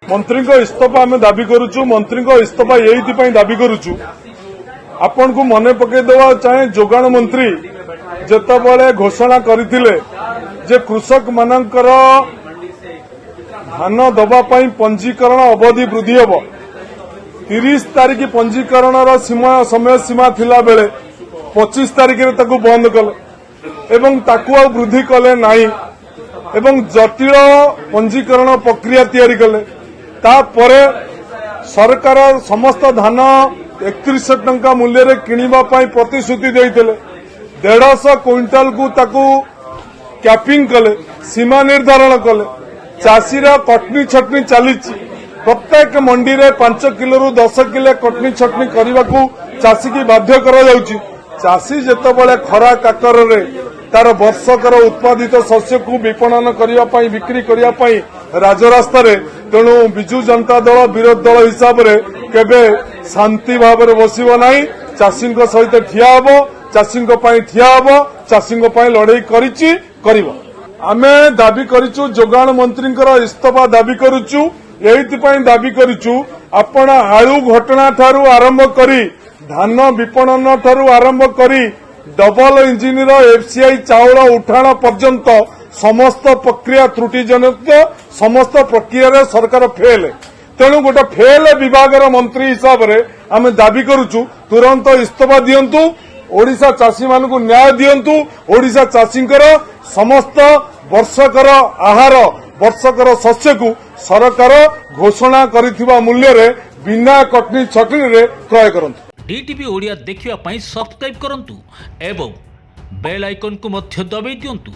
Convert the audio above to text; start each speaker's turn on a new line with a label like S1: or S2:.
S1: मंत्री इस्तीफा आम दाबी करुचु। मंत्री इस्तीफा ये दाबी करुचु आपण को मन पकईदेवा चाहे जोगाण मंत्री जेतबले घोषणा करथिले जे कृषक मानकर धान दबापाई पंजीकरण अवधि वृद्धि हेब 30 तारिख पंजीकरण समय सीमा थिला बेले 25 तारिख बंद कले एवं ताकू आ वृद्धि कले नहीं एवं जटिल पंजीकरण प्रक्रिया तैयारी कले तापरे सरकार समस्त धान 3100 टंका मूल्य रे किनिबा पाई प्रतिश्रुति देइथिले 150 क्विंटाल को ताकू कैपिंग कले सीमा निर्धारण कले चाषीरा कटनी छटनी चली प्रत्येक मंडी रे 5 किलो रु 10 किलो कटनी छटनी करने को चाषी की बाध्य करा जाउची। चाषी जेतबले खरा काकर रे तार वर्षकर उत्पादित शस्य को विपणन करने पाई बिक्री करने पाई राजरास्ता रे तेणु विजु जनता दल विरोधी दल हिसाब रे केबे शांति भाव में बसिबो नाही। चाषी सहित ठिया हबो चाषी ठिया हबो चाषी लड़ाई करिछि करिबो। आमे दाबी करिछु जोगाण मंत्री इस्तीफा दाबी करुचु। एइथिपाई दाबी करिछु आपण आळु घटना ठारू आरंभ करी धान विपणन ठारू आरंभ करी डबल इंजिन एफसीआई चाउल उठाण पर्यंत समस्त प्रक्रिया त्रुटिजनित समस्त प्रक्रिया सरकार फेल तेणु गोटे फेल विभाग मंत्री हिसाब रे आमे दाबी करुचु तुरंत इस्तीफा दियंतु ओडिशा चाषी मानकु न्याय दियंतु। ओडिशा चाषींकर समस्त वर्षकर आहार वर्षकर शस्य को सरकार घोषणा करिथिबा मूल्य रे बिना कटनी छटनी रे क्रय करंतु।
S2: डीटीवी ओडिया देखिवा पई सब्सक्राइब करंतु एवं बेल आइकन को मध्य दबाई दियंतु।